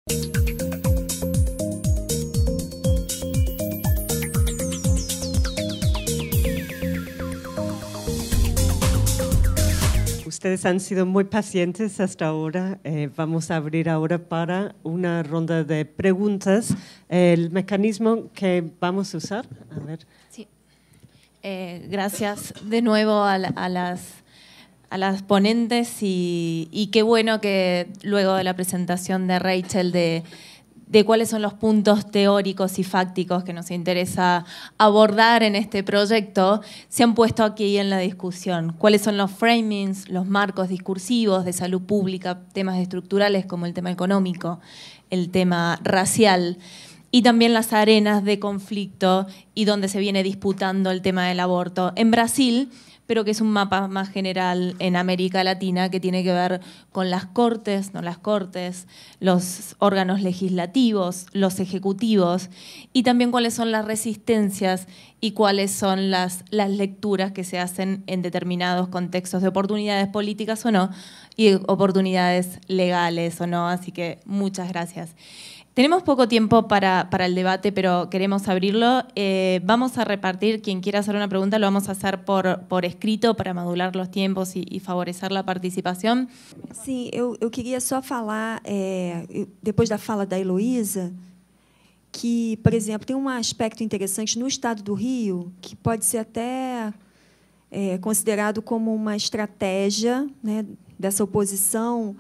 Ustedes han sido muy pacientes hasta ahora. Vamos a abrir ahora para una ronda de preguntas. El mecanismo que vamos a usar, a ver. Sí. Gracias de nuevo a las ponentes y qué bueno que luego de la presentación de Rachel de cuáles son los puntos teóricos y fácticos que nos interesa abordar en este proyecto, se han puesto aquí en la discusión. ¿Cuáles son los framings, los marcos discursivos de salud pública, temas estructurales como el tema económico, el tema racial, y también las arenas de conflicto y donde se viene disputando el tema del aborto en Brasil, pero que es un mapa más general en América Latina que tiene que ver con las cortes, no las cortes, los órganos legislativos, los ejecutivos, y también cuáles son las resistencias y cuáles son las lecturas que se hacen en determinados contextos de oportunidades políticas o no, y oportunidades legales o no. Así que muchas gracias. Tenemos poco tiempo para el debate, pero queremos abrirlo. Vamos a repartir, quien quiera hacer una pregunta, lo vamos a hacer por escrito para modular los tiempos y favorecer la participación. Sim, eu queria só falar, depois da fala da Heloísa, que, por exemplo, tem um aspecto interessante no Estado do Rio, que pode ser até considerado como uma estratégia, né, dessa oposição,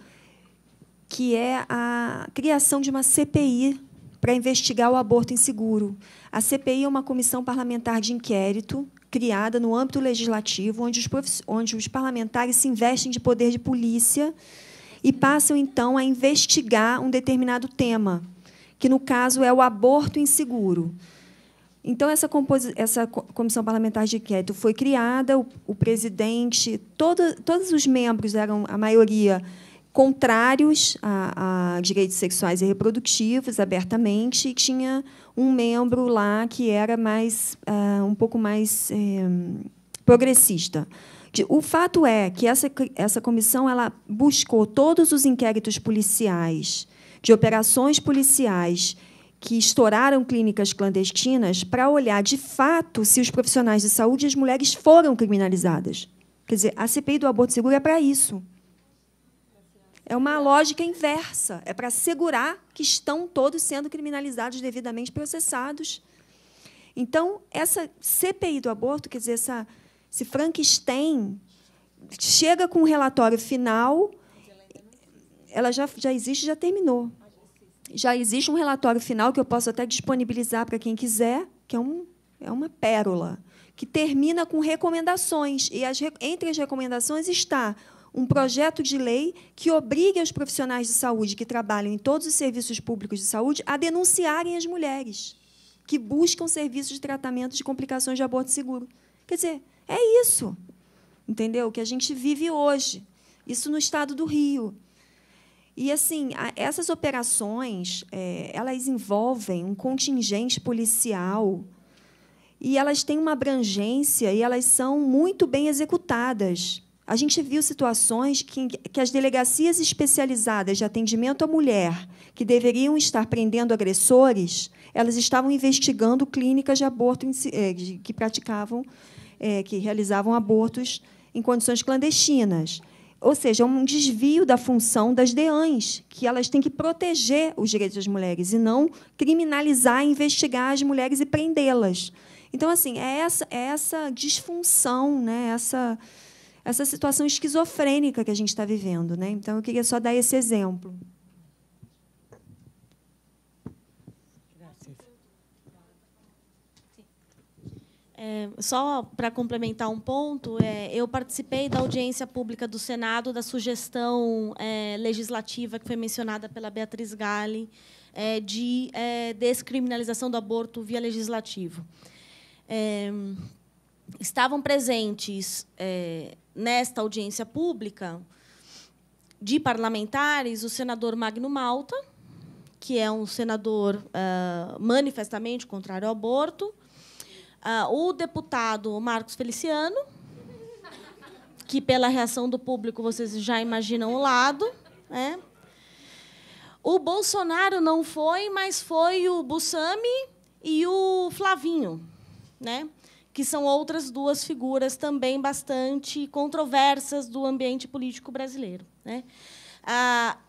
que é a criação de uma CPI para investigar o aborto inseguro. A CPI é uma comissão parlamentar de inquérito criada no âmbito legislativo, onde os parlamentares se investem de poder de polícia e passam, então, a investigar um determinado tema, que, no caso, é o aborto inseguro. Então, essa comissão parlamentar de inquérito foi criada, o presidente, todos os membros eram, a maioria, contrários a direitos sexuais e reprodutivos, abertamente, e tinha um membro lá que era um pouco mais progressista. O fato é que essa comissão ela buscou todos os inquéritos policiais, de operações policiais que estouraram clínicas clandestinas, para olhar, de fato, se os profissionais de saúde e as mulheres foram criminalizadas. Quer dizer, a CPI do aborto seguro é para isso. É uma lógica inversa. É para assegurar que estão todos sendo criminalizados, devidamente processados. Então, essa CPI do aborto, quer dizer, esse Frankenstein, chega com um relatório final, ela já existe, já terminou. Já existe um relatório final, que eu posso até disponibilizar para quem quiser, que é uma pérola, que termina com recomendações. E entre as recomendações está um projeto de lei que obrigue os profissionais de saúde que trabalham em todos os serviços públicos de saúde a denunciarem as mulheres que buscam serviços de tratamento de complicações de aborto seguro. Quer dizer, é isso, entendeu? Que a gente vive hoje. Isso no Estado do Rio. E, assim, essas operações elas envolvem um contingente policial e elas têm uma abrangência e elas são muito bem executadas. A gente viu situações que as delegacias especializadas de atendimento à mulher, que deveriam estar prendendo agressores, elas estavam investigando clínicas de aborto que praticavam, que realizavam abortos em condições clandestinas. Ou seja, é um desvio da função das DEANs, que elas têm que proteger os direitos das mulheres e não criminalizar e investigar as mulheres e prendê-las. Então, assim, é essa disfunção, né, essa situação esquizofrênica que a gente está vivendo, né? Então, eu queria só dar esse exemplo. Só para complementar um ponto, eu participei da audiência pública do Senado da sugestão legislativa que foi mencionada pela Beatriz Galli de descriminalização do aborto via legislativo. Estavam presentes nesta audiência pública de parlamentares o senador Magno Malta, que é um senador manifestamente contrário ao aborto, o deputado Marcos Feliciano, que, pela reação do público, vocês já imaginam o lado, né? O Bolsonaro não foi, mas foi o Bussami e o Flavinho, né? Que são outras duas figuras também bastante controversas do ambiente político brasileiro, né?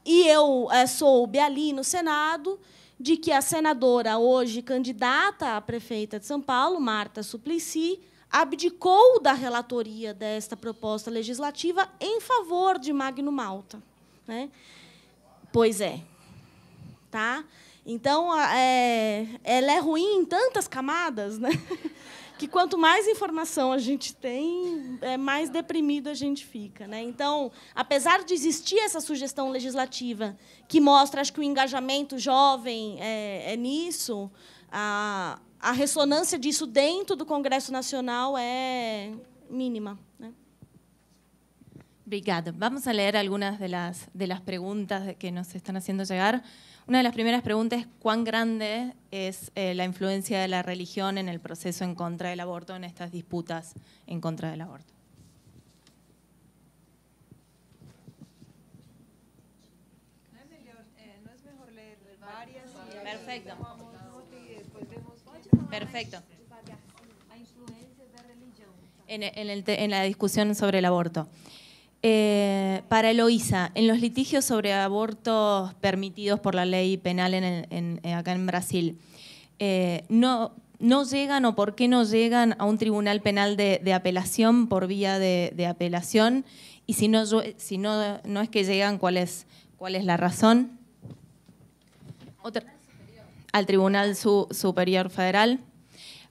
E eu soube ali no Senado de que a senadora, hoje candidata a prefeita de São Paulo, Marta Suplicy, abdicou da relatoria desta proposta legislativa em favor de Magno Malta, né? Pois é. Tá? Então, ela é ruim em tantas camadas, né? Que quanto mais informação a gente tem, mais deprimido a gente fica, né? Então, apesar de existir essa sugestão legislativa que mostra, acho que o engajamento jovem é nisso, a ressonância disso dentro do Congresso Nacional é mínima, né? Obrigada. Vamos a leer algunas de las preguntas que nos están haciendo llegar. Una de las primeras preguntas es ¿cuán grande es la influencia de la religión en el proceso en contra del aborto, en estas disputas en contra del aborto? ¿No es mejor leer varias? Perfecto. Perfecto. En la discusión sobre el aborto. Para Eloísa, en los litigios sobre abortos permitidos por la ley penal acá en Brasil, ¿no llegan o por qué no llegan a un tribunal penal de apelación por vía de apelación? Y si no es que llegan, ¿cuál es la razón? Al Tribunal Superior Federal.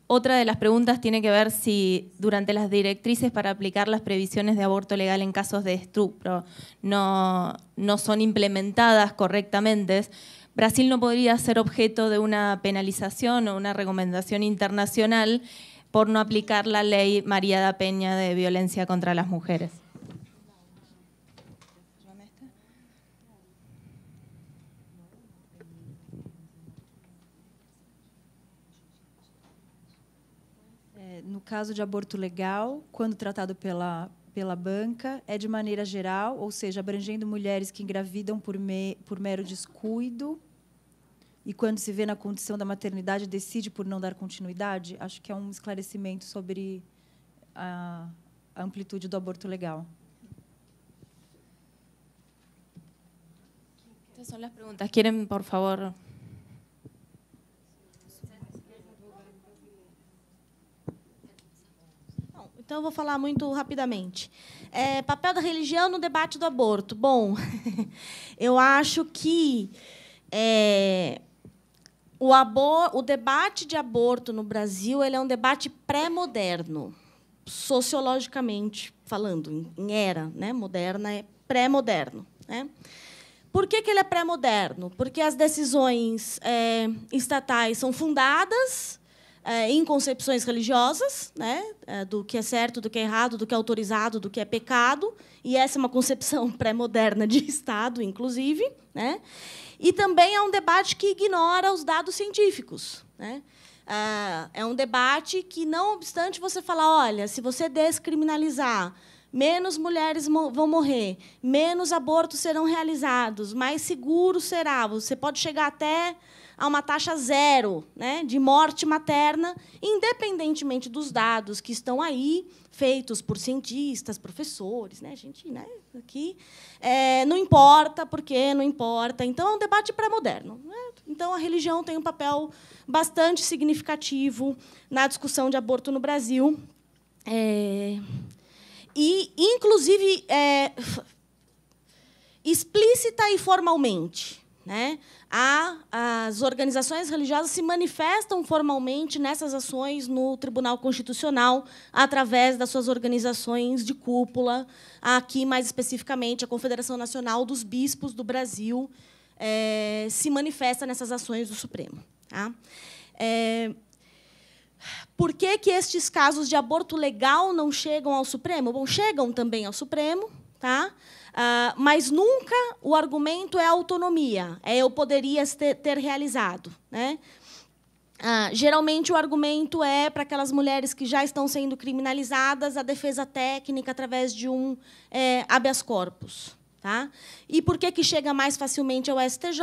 Otra de las preguntas tiene que ver si durante las directrices para aplicar las previsiones de aborto legal en casos de estupro no son implementadas correctamente, Brasil no podría ser objeto de una penalización o una recomendación internacional por no aplicar la ley María da Peña de violencia contra las mujeres. No caso de aborto legal, quando tratado pela banca, é de maneira geral, ou seja, abrangendo mulheres que engravidam por mero descuido e, quando se vê na condição da maternidade, decide por não dar continuidade? Acho que é um esclarecimento sobre a amplitude do aborto legal. Estas son las preguntas. ¿Quieren, por favor? Então, eu vou falar muito rapidamente. Papel da religião no debate do aborto. Bom, eu acho que o debate de aborto no Brasil ele é um debate pré-moderno, sociologicamente falando, em era, né? Moderna é pré-moderno, né? Por que ele é pré-moderno? Porque as decisões estatais são fundadas em concepções religiosas, né, do que é certo, do que é errado, do que é autorizado, do que é pecado, e essa é uma concepção pré-moderna de Estado, inclusive, né? E também é um debate que ignora os dados científicos, né? É um debate que, não obstante você falar, olha, se você descriminalizar, menos mulheres vão morrer, menos abortos serão realizados, mais seguro será, você pode chegar até a uma taxa zero, né, de morte materna, independentemente dos dados que estão aí, feitos por cientistas, professores, né, gente, né, aqui, não importa, porque não importa. Então, é um debate pré-moderno, né? Então, a religião tem um papel bastante significativo na discussão de aborto no Brasil. E, inclusive, explícita e formalmente, né? As organizações religiosas se manifestam formalmente nessas ações no Tribunal Constitucional através das suas organizações de cúpula. Aqui, mais especificamente, a Confederação Nacional dos Bispos do Brasil se manifesta nessas ações do Supremo. Tá? Por que estes casos de aborto legal não chegam ao Supremo? Bom, chegam também ao Supremo, tá? Mas nunca o argumento é a autonomia, eu poderia ter realizado, né? Geralmente, o argumento é, para aquelas mulheres que já estão sendo criminalizadas, a defesa técnica através de um habeas corpus. Tá? E por que chega mais facilmente ao STJ?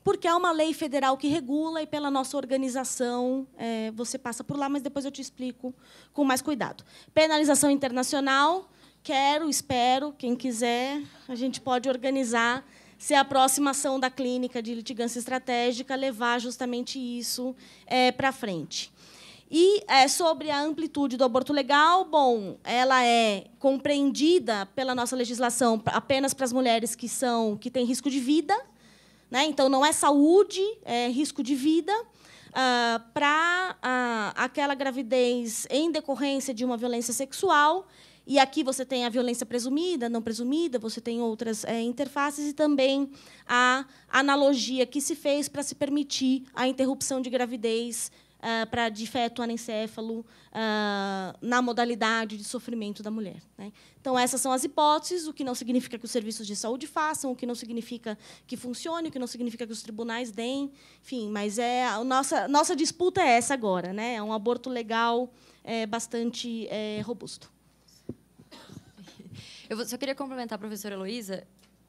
Porque é uma lei federal que regula e, pela nossa organização, você passa por lá, mas depois eu te explico com mais cuidado. Penalização internacional, espero, quem quiser, a gente pode organizar, se a próxima ação da clínica de litigância estratégica levar justamente isso para frente. E sobre a amplitude do aborto legal, bom, ela é compreendida pela nossa legislação apenas para as mulheres que têm risco de vida, né? Então, não é saúde, é risco de vida, para aquela gravidez em decorrência de uma violência sexual. E aqui você tem a violência presumida, não presumida, você tem outras interfaces e também a analogia que se fez para se permitir a interrupção de gravidez de feto anencéfalo na modalidade de sofrimento da mulher. Né? Então, essas são as hipóteses, o que não significa que os serviços de saúde façam, o que não significa que funcione, o que não significa que os tribunais deem, enfim, mas a nossa disputa é essa agora, né? É um aborto legal bastante robusto. Eu só queria complementar a professora Heloísa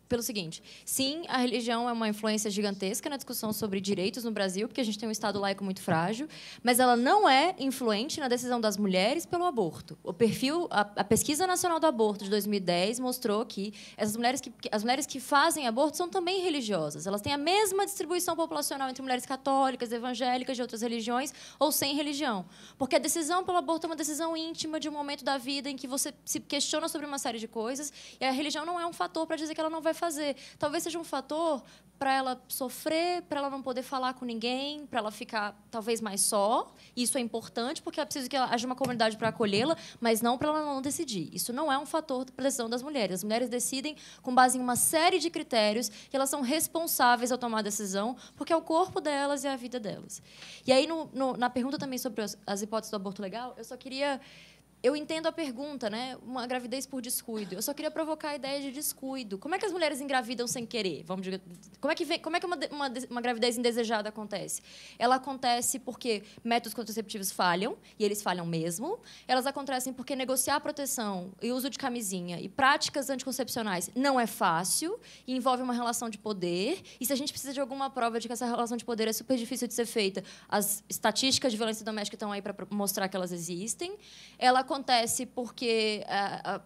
pelo seguinte: sim, a religião é uma influência gigantesca na discussão sobre direitos no Brasil, porque a gente tem um Estado laico muito frágil, mas ela não é influente na decisão das mulheres pelo aborto. O perfil, a Pesquisa Nacional do Aborto de 2010 mostrou que as mulheres que fazem aborto são também religiosas. Elas têm a mesma distribuição populacional entre mulheres católicas, evangélicas, de outras religiões ou sem religião. Porque a decisão pelo aborto é uma decisão íntima de um momento da vida em que você se questiona sobre uma série de coisas, e a religião não é um fator para dizer que ela não vai fazer. Talvez seja um fator para ela sofrer, para ela não poder falar com ninguém, para ela ficar talvez mais só. Isso é importante porque é preciso que haja uma comunidade para acolhê-la, mas não para ela não decidir. Isso não é um fator para a decisão das mulheres. As mulheres decidem com base em uma série de critérios e elas são responsáveis ao tomar a decisão, porque é o corpo delas e a vida delas. E aí, na pergunta também sobre as hipóteses do aborto legal, eu só queria... Eu entendo a pergunta, né? Uma gravidez por descuido. Eu só queria provocar a ideia de descuido. Como é que as mulheres engravidam sem querer? Vamos dizer, como é que uma gravidez indesejada acontece? Ela acontece porque métodos contraceptivos falham, e eles falham mesmo. Elas acontecem porque negociar proteção e uso de camisinha e práticas anticoncepcionais não é fácil e envolve uma relação de poder. E se a gente precisa de alguma prova de que essa relação de poder é super difícil de ser feita, as estatísticas de violência doméstica estão aí para mostrar que elas existem. Ela acontece porque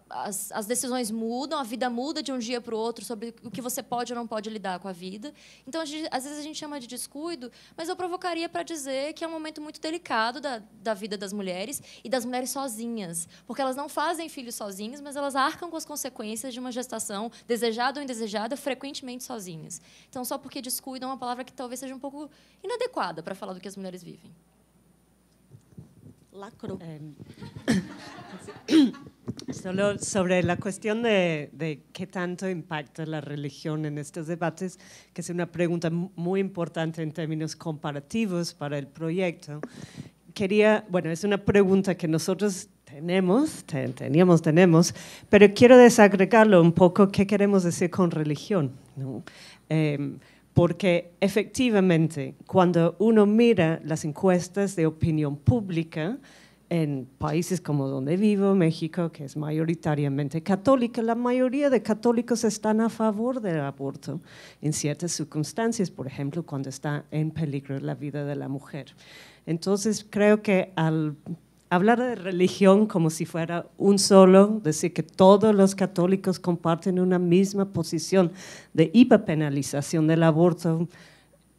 as decisões mudam, a vida muda de um dia para o outro sobre o que você pode ou não pode lidar com a vida. Então, às vezes, a gente chama de descuido, mas eu provocaria para dizer que é um momento muito delicado da vida das mulheres e das mulheres sozinhas, porque elas não fazem filhos sozinhas, mas elas arcam com as consequências de uma gestação desejada ou indesejada, frequentemente sozinhas. Então, só porque descuido é uma palavra que talvez seja um pouco inadequada para falar do que as mulheres vivem. Lacro. Solo sobre la cuestión de qué tanto impacta la religión en estos debates, que es una pregunta muy importante en términos comparativos para el proyecto. Bueno, es una pregunta que nosotros tenemos, pero quiero desagregarlo un poco, ¿qué queremos decir con religión? ¿No? Porque efectivamente, cuando uno mira las encuestas de opinión pública en países como donde vivo, México, que es mayoritariamente católica, la mayoría de católicos están a favor del aborto en ciertas circunstancias, por ejemplo, cuando está en peligro la vida de la mujer. Entonces, creo que al hablar de religión como si fuera un solo, decir que todos los católicos comparten una misma posición de hiperpenalización del aborto,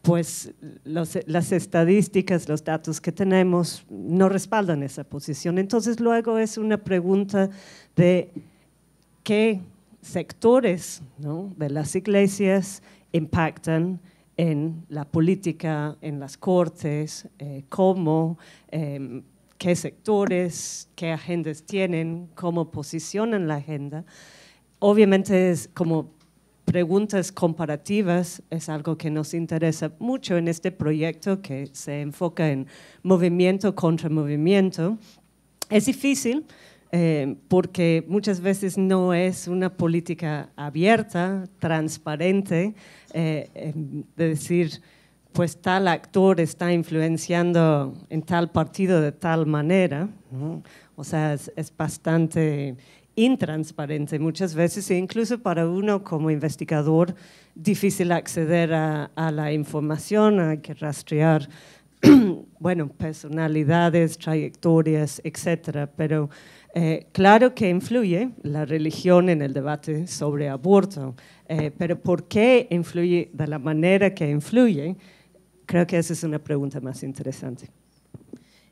pues las estadísticas, los datos que tenemos no respaldan esa posición. Entonces luego es una pregunta de qué sectores, ¿no?, de las iglesias impactan en la política, en las cortes, cómo, qué sectores, qué agendas tienen, cómo posicionan la agenda. Obviamente es como preguntas comparativas, es algo que nos interesa mucho en este proyecto que se enfoca en movimiento contra movimiento. Es difícil porque muchas veces no es una política abierta, transparente, de decir, pues tal actor está influenciando en tal partido de tal manera, ¿no? O sea, es bastante intransparente muchas veces, e incluso para uno como investigador difícil acceder a la información, hay que rastrear bueno, personalidades, trayectorias, etcétera, pero claro que influye la religión en el debate sobre aborto, pero ¿por qué influye de la manera que influye? Creo que esa es una pregunta más interesante.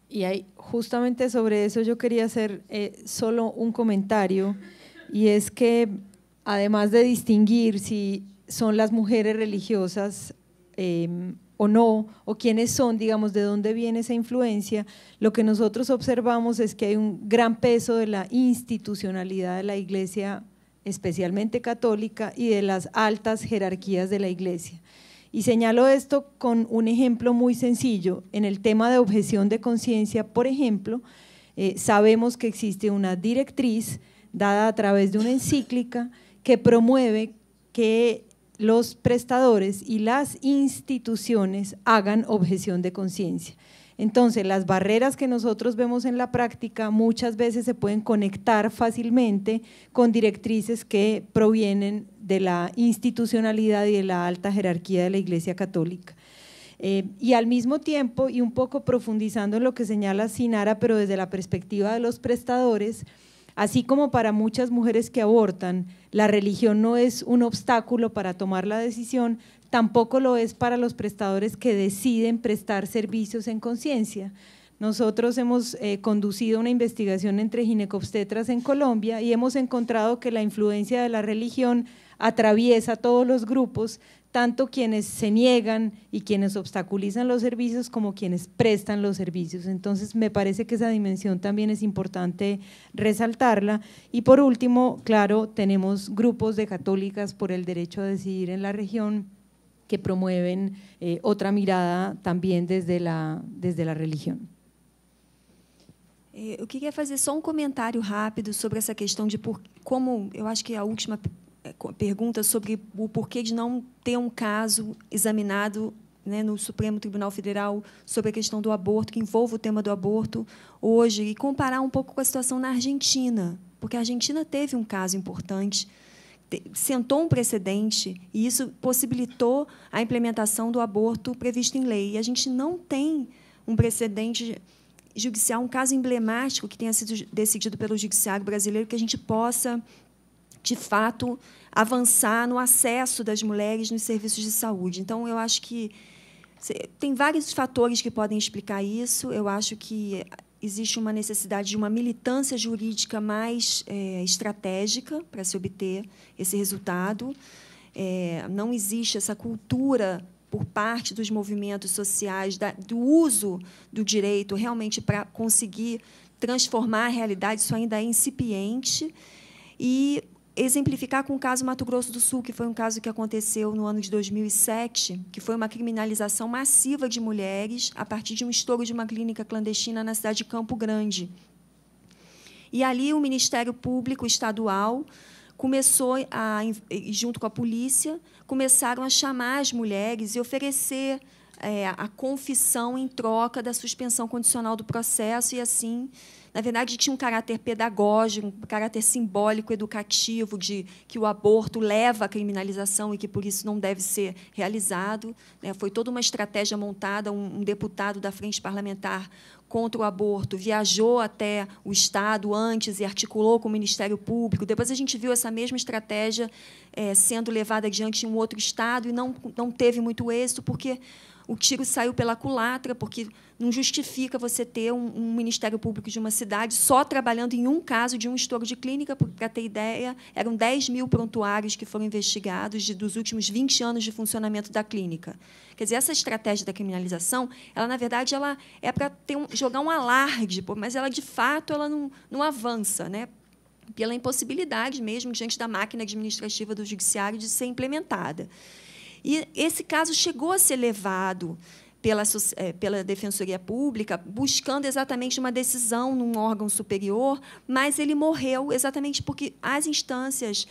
Y justamente sobre eso yo quería hacer solo un comentario, y es que además de distinguir si son las mujeres religiosas o no, o quiénes son, digamos, de dónde viene esa influencia, lo que nosotros observamos es que hay un gran peso de la institucionalidad de la Iglesia, especialmente católica, y de las altas jerarquías de la Iglesia. Y señalo esto con un ejemplo muy sencillo. En el tema de objeción de conciencia, por ejemplo, sabemos que existe una directriz dada a través de una encíclica que promueve que los prestadores y las instituciones hagan objeción de conciencia. Entonces, las barreras que nosotros vemos en la práctica muchas veces se pueden conectar fácilmente con directrices que provienen de la institucionalidad y de la alta jerarquía de la Iglesia Católica. Y al mismo tiempo, y un poco profundizando en lo que señala Sinara, pero desde la perspectiva de los prestadores, así como para muchas mujeres que abortan, la religión no es un obstáculo para tomar la decisión, tampoco lo es para los prestadores que deciden prestar servicios en conciencia. Nosotros hemos conducido una investigación entre ginecobstetras en Colombia y hemos encontrado que la influencia de la religión atraviesa todos los grupos, tanto quienes se niegan y quienes obstaculizan los servicios como quienes prestan los servicios. Entonces me parece que esa dimensión también es importante resaltarla. Y por último, claro, tenemos grupos de católicas por el derecho a decidir en la región que promueven otra mirada también desde la religión. Eu queria fazer só comentário rápido sobre essa questão de como, eu acho que a última pergunta sobre o porquê de não ter caso examinado, né, no Supremo Tribunal Federal sobre a questão do aborto, que envolve o tema do aborto hoje, e comparar um pouco com a situação na Argentina, porque a Argentina teve caso importante, sentou precedente, e isso possibilitou a implementação do aborto previsto em lei. E a gente não tem precedente judicial, caso emblemático que tenha sido decidido pelo judiciário brasileiro, que a gente possa, de fato, avançar no acesso das mulheres nos serviços de saúde. Então, eu acho que tem vários fatores que podem explicar isso. Eu acho que existe uma necessidade de uma militância jurídica mais estratégica para se obter esse resultado. Não existe essa cultura por parte dos movimentos sociais do uso do direito realmente para conseguir transformar a realidade. Isso ainda é incipiente. E exemplificar com o caso Mato Grosso do Sul, que foi caso que aconteceu no ano de 2007, que foi uma criminalização massiva de mulheres a partir de estouro de uma clínica clandestina na cidade de Campo Grande. E ali o Ministério Público Estadual começou, junto com a polícia, começaram a chamar as mulheres e oferecer a confissão em troca da suspensão condicional do processo, e assim, na verdade, tinha caráter pedagógico, caráter simbólico, educativo, de que o aborto leva à criminalização e que, por isso, não deve ser realizado. Foi toda uma estratégia montada, deputado da Frente Parlamentar contra o aborto viajou até o Estado antes e articulou com o Ministério Público. Depois a gente viu essa mesma estratégia sendo levada adiante em outro Estado e não teve muito êxito, porque o tiro saiu pela culatra, porque não justifica você ter um Ministério Público de uma cidade só trabalhando em caso de estouro de clínica. Para ter ideia, eram 10 mil prontuários que foram investigados dos últimos 20 anos de funcionamento da clínica. Quer dizer, essa estratégia da criminalização, ela, na verdade, ela é para jogar alarde, mas, ela, de fato, ela não avança, né? Pela impossibilidade mesmo, diante da máquina administrativa do Judiciário, de ser implementada. E esse caso chegou a ser levado pela Defensoria Pública, buscando exatamente uma decisão num órgão superior, mas ele morreu exatamente porque as instâncias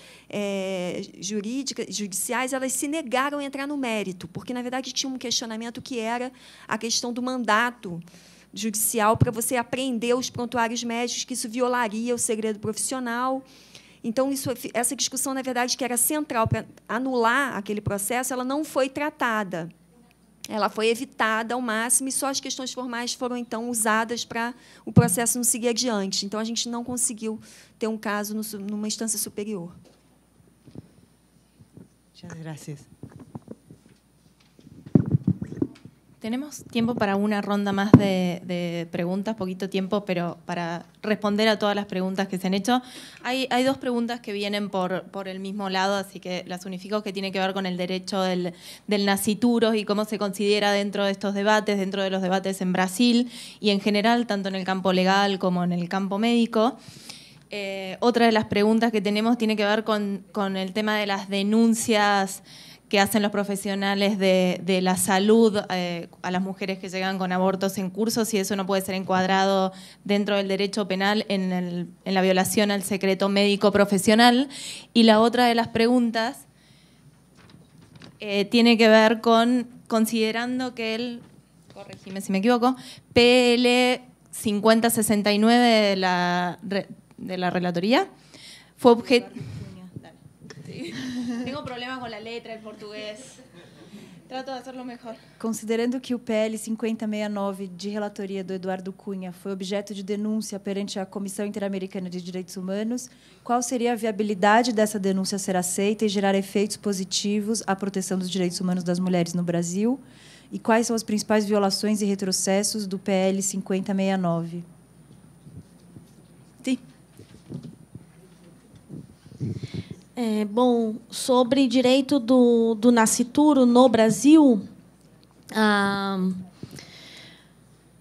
judiciais elas se negaram a entrar no mérito, porque, na verdade, tinha questionamento que era a questão do mandato judicial para você apreender os prontuários médicos, que isso violaria o segredo profissional. Então, essa discussão, na verdade, que era central para anular aquele processo, ela não foi tratada. Ela foi evitada ao máximo e só as questões formais foram, então, usadas para o processo não seguir adiante. Então, a gente não conseguiu ter um caso numa instância superior. Muchas gracias. Tenemos tiempo para una ronda más de preguntas, poquito tiempo, pero para responder a todas las preguntas que se han hecho. Hay dos preguntas que vienen por el mismo lado, así que las unifico, que tiene que ver con el derecho del nascituro y cómo se considera dentro de estos debates, dentro de los debates en Brasil y en general, tanto en el campo legal como en el campo médico. Otra de las preguntas que tenemos tiene que ver con el tema de las denuncias que hacen los profesionales de la salud a las mujeres que llegan con abortos en curso, si eso no puede ser encuadrado dentro del derecho penal en la violación al secreto médico profesional. Y la otra de las preguntas tiene que ver con, considerando que el, corregime si me equivoco, PL 5069 de la relatoría fue objeto... Tengo problemas con la letra, el portugués. Trato de hacerlo mejor. Considerando que o PL 5069 de relatoria do Eduardo Cunha foi objeto de denúncia perante a Comissão Interamericana de Direitos Humanos, qual seria a viabilidade dessa denúncia ser aceita e gerar efeitos positivos à proteção dos direitos humanos das mulheres no Brasil? E quais são as principais violações e retrocessos do PL 5069? Sim. Bom, sobre direito do nascituro no Brasil,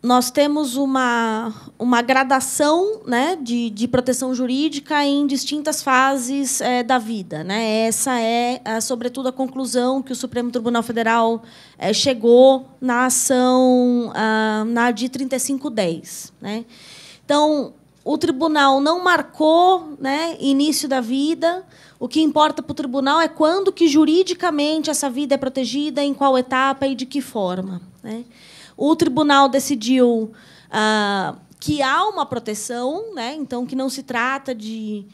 nós temos uma gradação, né, de proteção jurídica em distintas fases da vida, né? Essa é, sobretudo, a conclusão que o Supremo Tribunal Federal chegou na ação na de 3510. Né? Então, o tribunal não marcou, né, início da vida. O que importa para o tribunal é quando que juridicamente essa vida é protegida, em qual etapa e de que forma. Né? O tribunal decidiu que há uma proteção, né? Então que não se trata de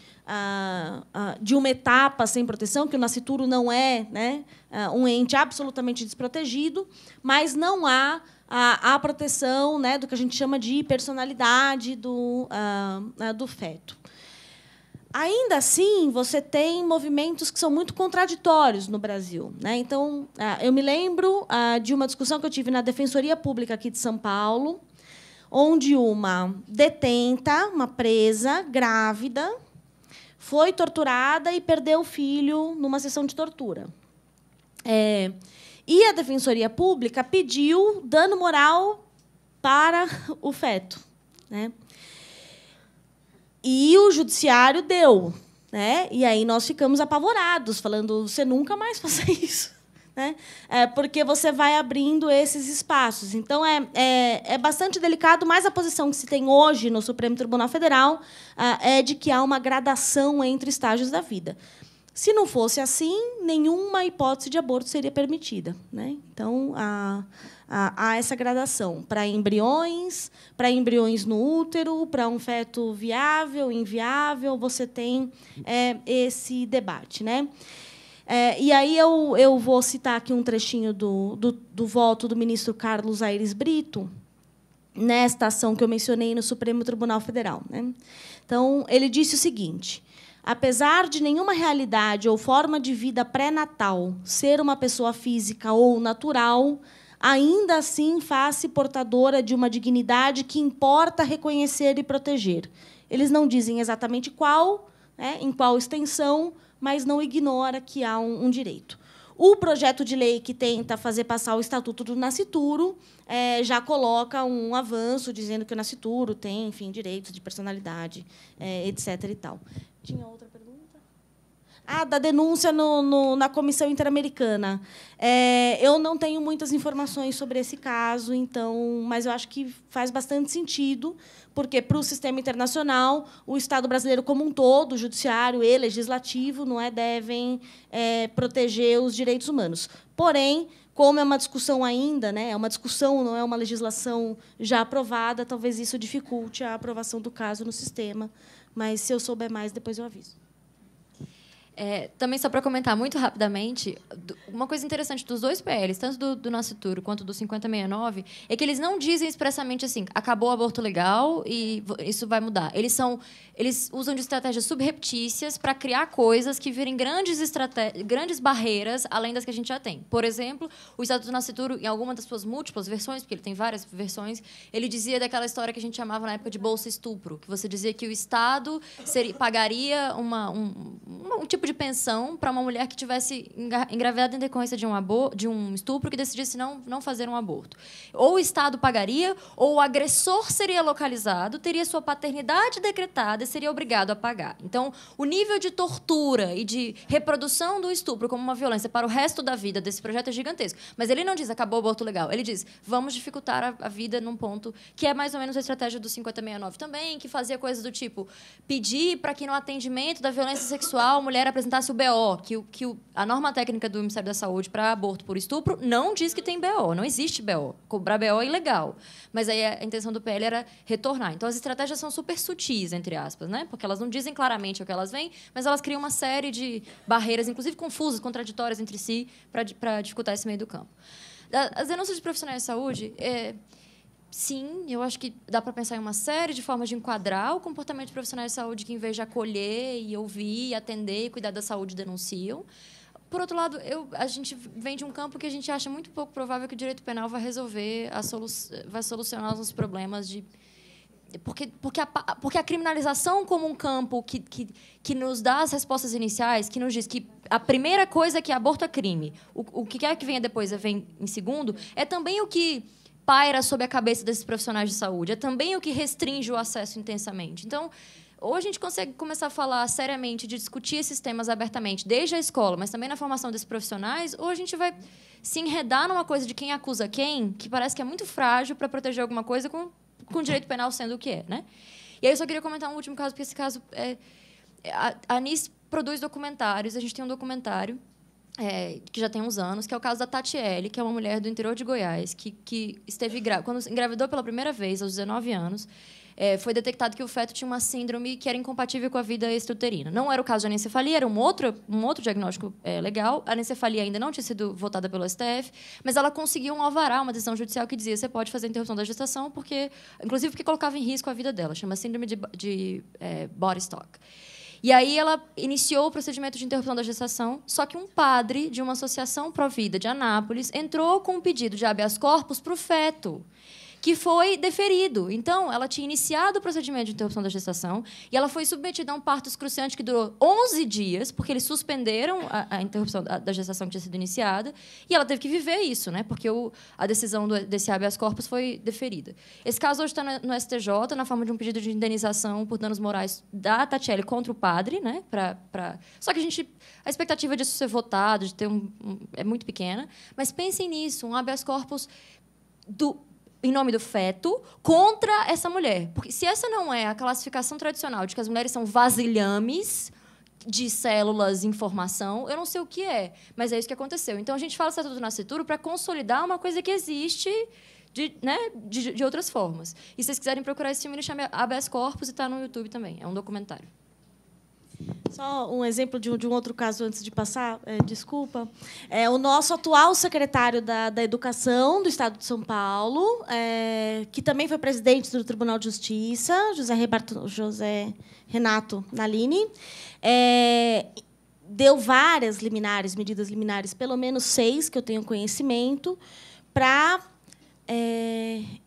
uma etapa sem proteção, que o nascituro não é, né, um ente absolutamente desprotegido, mas não há a proteção, né, do que a gente chama de personalidade do feto. Ainda assim, você tem movimentos que são muito contraditórios no Brasil. Né? Então, eu me lembro de uma discussão que eu tive na Defensoria Pública aqui de São Paulo, onde uma detenta, uma presa, grávida, foi torturada e perdeu o filho numa sessão de tortura. E a Defensoria Pública pediu dano moral para o feto. Né? E o judiciário deu. Né? E aí nós ficamos apavorados, falando, você nunca mais faça isso. Né? Porque você vai abrindo esses espaços. Então, é bastante delicado, mas a posição que se tem hoje no Supremo Tribunal Federal é de que há uma gradação entre estágios da vida. Se não fosse assim, nenhuma hipótese de aborto seria permitida. Né? Então, há essa gradação para embriões no útero, para um feto viável, inviável, você tem esse debate. Né? E aí eu vou citar aqui um trechinho do voto do ministro Carlos Aires Brito, nesta ação que eu mencionei no Supremo Tribunal Federal. Né? Então, ele disse o seguinte: apesar de nenhuma realidade ou forma de vida pré-natal ser uma pessoa física ou natural, ainda assim faz-se portadora de uma dignidade que importa reconhecer e proteger. Eles não dizem exatamente qual, né, em qual extensão, mas não ignora que há um direito. O projeto de lei que tenta fazer passar o Estatuto do Nascituro já coloca um avanço, dizendo que o nascituro tem, enfim, direitos de personalidade, etc. E tal. Tinha outra pergunta? Da denúncia na Comissão Interamericana. Eu não tenho muitas informações sobre esse caso, então, mas eu acho que faz bastante sentido, porque, para o sistema internacional, o Estado brasileiro como um todo, o judiciário e legislativo, não devem proteger os direitos humanos. Porém, como é uma discussão ainda, né, é uma discussão, não é uma legislação já aprovada, talvez isso dificulte a aprovação do caso no sistema. Mas, se eu souber mais, depois eu aviso. Também só para comentar muito rapidamente, uma coisa interessante dos dois PLs, tanto do Nascituro quanto do 5069, é que eles não dizem expressamente assim, acabou o aborto legal e isso vai mudar. Eles usam de estratégias subreptícias para criar coisas que virem grandes barreiras além das que a gente já tem. Por exemplo, o Estatuto do Nascituro, em alguma das suas múltiplas versões, porque ele tem várias versões, ele dizia daquela história que a gente chamava na época de bolsa estupro, que você dizia que o Estado pagaria um tipo de pensão para uma mulher que tivesse engravidada em decorrência de um estupro que decidisse não fazer um aborto. Ou o Estado pagaria, ou o agressor seria localizado, teria sua paternidade decretada e seria obrigado a pagar. Então, o nível de tortura e de reprodução do estupro como uma violência para o resto da vida desse projeto é gigantesco. Mas ele não diz acabou o aborto legal. Ele diz vamos dificultar a vida num ponto que é mais ou menos a estratégia do 5069 também, que fazia coisas do tipo pedir para que no atendimento da violência sexual a mulher apresentasse o BO, a norma técnica do Ministério da Saúde para aborto por estupro não diz que tem BO, não existe BO. Cobrar BO é ilegal. Mas aí a intenção do PL era retornar. Então, as estratégias são super sutis, entre aspas, né? Porque elas não dizem claramente o que elas vêm, mas elas criam uma série de barreiras, inclusive confusas, contraditórias entre si, para dificultar esse meio do campo. As denúncias de profissionais de saúde... Sim, eu acho que dá para pensar em uma série de formas de enquadrar o comportamento de profissionais de saúde que, em vez de acolher e ouvir, e atender e cuidar da saúde, denunciam. Por outro lado, a gente vem de um campo que a gente acha muito pouco provável que o direito penal vai resolver, vai solucionar os problemas de... Porque a criminalização como um campo que nos dá as respostas iniciais, que nos diz que a primeira coisa é que aborto é crime, o que quer que venha depois vem em segundo, é também o que paira sobre a cabeça desses profissionais de saúde. É também o que restringe o acesso intensamente. Então, ou a gente consegue começar a falar seriamente, de discutir esses temas abertamente, desde a escola, mas também na formação desses profissionais, ou a gente vai se enredar numa coisa de quem acusa quem, que parece que é muito frágil para proteger alguma coisa com o direito penal sendo o que é, né? E aí eu só queria comentar um último caso, porque esse caso... a Anis produz documentários, a gente tem um documentário que já tem uns anos, que é o caso da Tatiele, que é uma mulher do interior de Goiás, que esteve grávida. Quando engravidou pela primeira vez, aos 19 anos, foi detectado que o feto tinha uma síndrome que era incompatível com a vida extrauterina. Não era o caso de anencefalia, era um outro diagnóstico legal. A anencefalia ainda não tinha sido votada pelo STF, mas ela conseguiu um alvará, uma decisão judicial que dizia que você pode fazer interrupção da gestação, inclusive porque colocava em risco a vida dela. Chama síndrome de body stock. E aí ela iniciou o procedimento de interrupção da gestação, só que um padre de uma associação pró-vida de Anápolis entrou com um pedido de habeas corpus para o feto, que foi deferido. Então, ela tinha iniciado o procedimento de interrupção da gestação e ela foi submetida a um parto excruciante que durou 11 dias, porque eles suspenderam a interrupção da gestação que tinha sido iniciada, e ela teve que viver isso, né? Porque a decisão desse habeas corpus foi deferida. Esse caso hoje está no STJ, na forma de um pedido de indenização por danos morais da Tatiele contra o padre, né? Só que a expectativa disso ser votado, de ter é muito pequena, mas pensem nisso, um habeas corpus em nome do feto, contra essa mulher. Porque se essa não é a classificação tradicional de que as mulheres são vasilhames de células em formação, eu não sei o que é, mas é isso que aconteceu. Então, a gente fala Estatuto do Nascituro para consolidar uma coisa que existe de outras formas. E se vocês quiserem procurar esse filme, ele chama Habeas Corpus e está no YouTube também. É um documentário. Só um exemplo de um outro caso antes de passar, desculpa. O nosso atual secretário da Educação do Estado de São Paulo, que também foi presidente do Tribunal de Justiça, José Renato Nalini, deu várias medidas liminares, pelo menos 6, que eu tenho conhecimento, para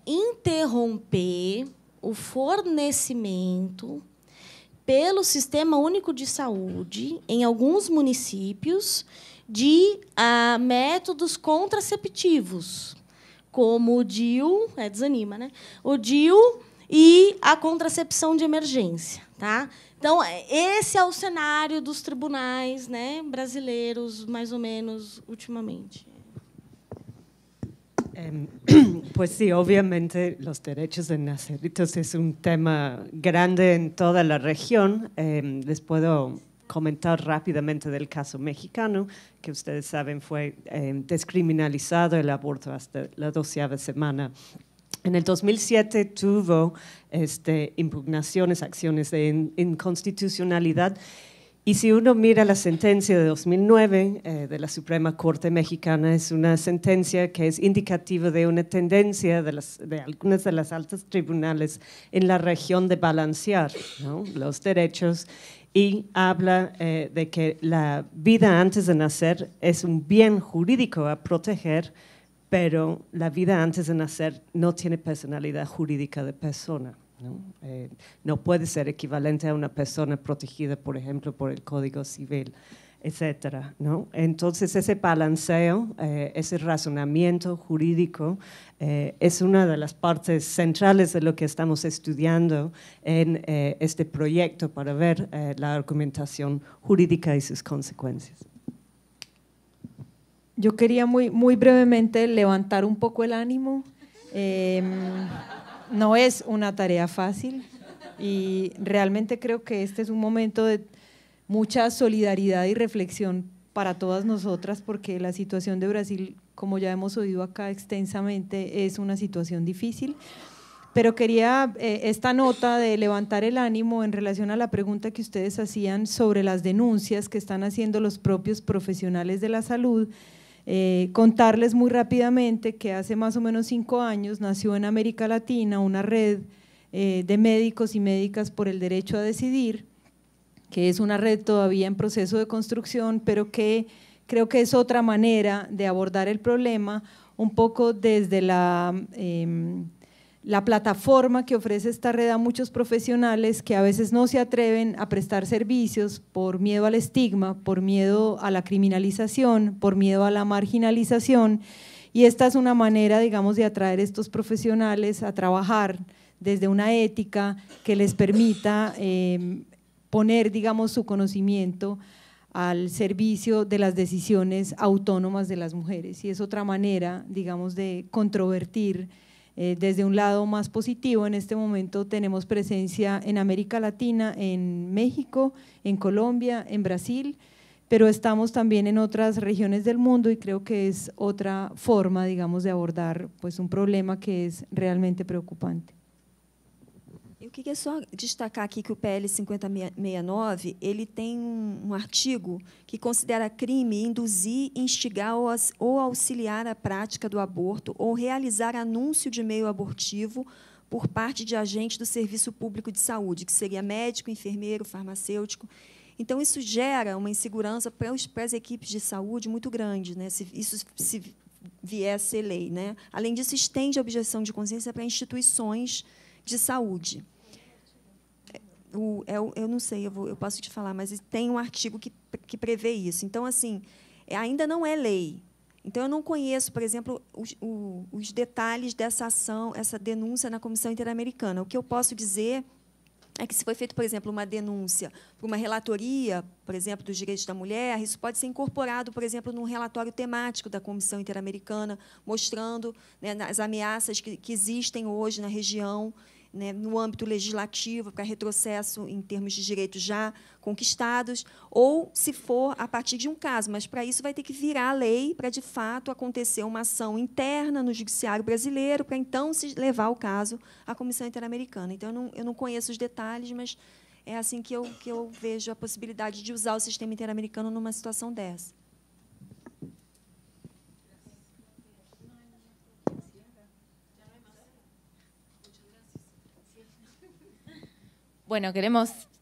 interromper o fornecimento pelo Sistema Único de Saúde, em alguns municípios, de métodos contraceptivos, como o DIU, desanima, né? O DIU e a contracepção de emergência. Tá? Então, esse é o cenário dos tribunais, né, brasileiros, mais ou menos, ultimamente. Pues sí, obviamente los derechos de naceritos es un tema grande en toda la región. Les puedo comentar rápidamente del caso mexicano, que ustedes saben fue descriminalizado el aborto hasta la 12ª semana. En el 2007 tuvo impugnaciones, acciones de inconstitucionalidad, Y si uno mira la sentencia de 2009 de la Suprema Corte Mexicana, es una sentencia que es indicativa de una tendencia de algunas de las altas tribunales en la región de balancear, ¿no?, los derechos, y habla de que la vida antes de nacer es un bien jurídico a proteger, pero la vida antes de nacer no tiene personalidad jurídica de persona. No puede ser equivalente a una persona protegida, por ejemplo, por el Código Civil, etcétera, ¿no? Entonces, ese balanceo, ese razonamiento jurídico es una de las partes centrales de lo que estamos estudiando en este proyecto para ver la argumentación jurídica y sus consecuencias. Yo quería muy brevemente levantar un poco el ánimo. No es una tarea fácil y realmente creo que este es un momento de mucha solidaridad y reflexión para todas nosotras, porque la situación de Brasil, como ya hemos oído acá extensamente, es una situación difícil. Pero quería esta nota de levantar el ánimo en relación a la pregunta que ustedes hacían sobre las denuncias que están haciendo los propios profesionales de la salud. Contarles muy rápidamente que hace más o menos 5 años nació en América Latina una red de médicos y médicas por el derecho a decidir, que es una red todavía en proceso de construcción, pero que creo que es otra manera de abordar el problema, un poco desde la plataforma que ofrece esta red a muchos profesionales que a veces no se atreven a prestar servicios por miedo al estigma, por miedo a la criminalización, por miedo a la marginalización, y esta es una manera, digamos, de atraer a estos profesionales a trabajar desde una ética que les permita poner, digamos, su conocimiento al servicio de las decisiones autónomas de las mujeres, y es otra manera, digamos, de controvertir desde un lado más positivo. En este momento tenemos presencia en América Latina, en México, en Colombia, en Brasil, pero estamos también en otras regiones del mundo y creo que es otra forma, digamos, de abordar pues un problema que es realmente preocupante. Eu queria só destacar aqui que o PL 5069 ele tem artigo que considera crime induzir, instigar ou auxiliar a prática do aborto ou realizar anúncio de meio abortivo por parte de agente do Serviço Público de Saúde, que seria médico, enfermeiro, farmacêutico. Então, isso gera uma insegurança para as equipes de saúde muito grande, né? Se vier a ser lei, né? Além disso, estende a objeção de consciência para instituições de saúde. Eu não sei, eu posso te falar, mas tem um artigo que prevê isso. Então, assim, ainda não é lei. Então, eu não conheço, por exemplo, os detalhes dessa ação, essa denúncia na Comissão Interamericana. O que eu posso dizer é que, se foi feita, por exemplo, uma denúncia por uma relatoria, por exemplo, dos direitos da mulher, isso pode ser incorporado, por exemplo, num relatório temático da Comissão Interamericana, mostrando, né, as ameaças que existem hoje na região, né, no âmbito legislativo, para retrocesso em termos de direitos já conquistados, ou, se for, a partir de um caso. Mas, para isso, vai ter que virar lei para, de fato, acontecer uma ação interna no judiciário brasileiro, para, então, se levar o caso à Comissão Interamericana. Então, eu não conheço os detalhes, mas é assim que eu vejo a possibilidade de usar o sistema interamericano numa situação dessa. Bueno,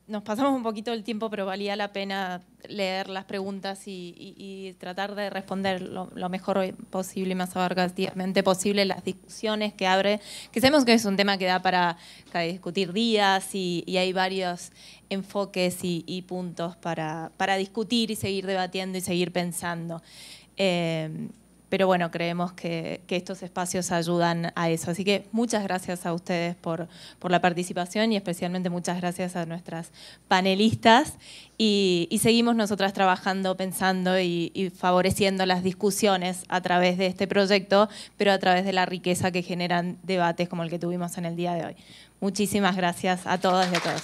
nos pasamos un poquito el tiempo, pero valía la pena leer las preguntas y tratar de responder lo mejor posible y más abarcativamente posible las discusiones que abre, que sabemos que es un tema que da para discutir días y hay varios enfoques y puntos para discutir y seguir debatiendo y seguir pensando. Pero bueno, creemos que estos espacios ayudan a eso. Así que muchas gracias a ustedes por la participación y especialmente muchas gracias a nuestras panelistas. Y seguimos nosotras trabajando, pensando y favoreciendo las discusiones a través de este proyecto, pero a través de la riqueza que generan debates como el que tuvimos en el día de hoy. Muchísimas gracias a todas y a todos.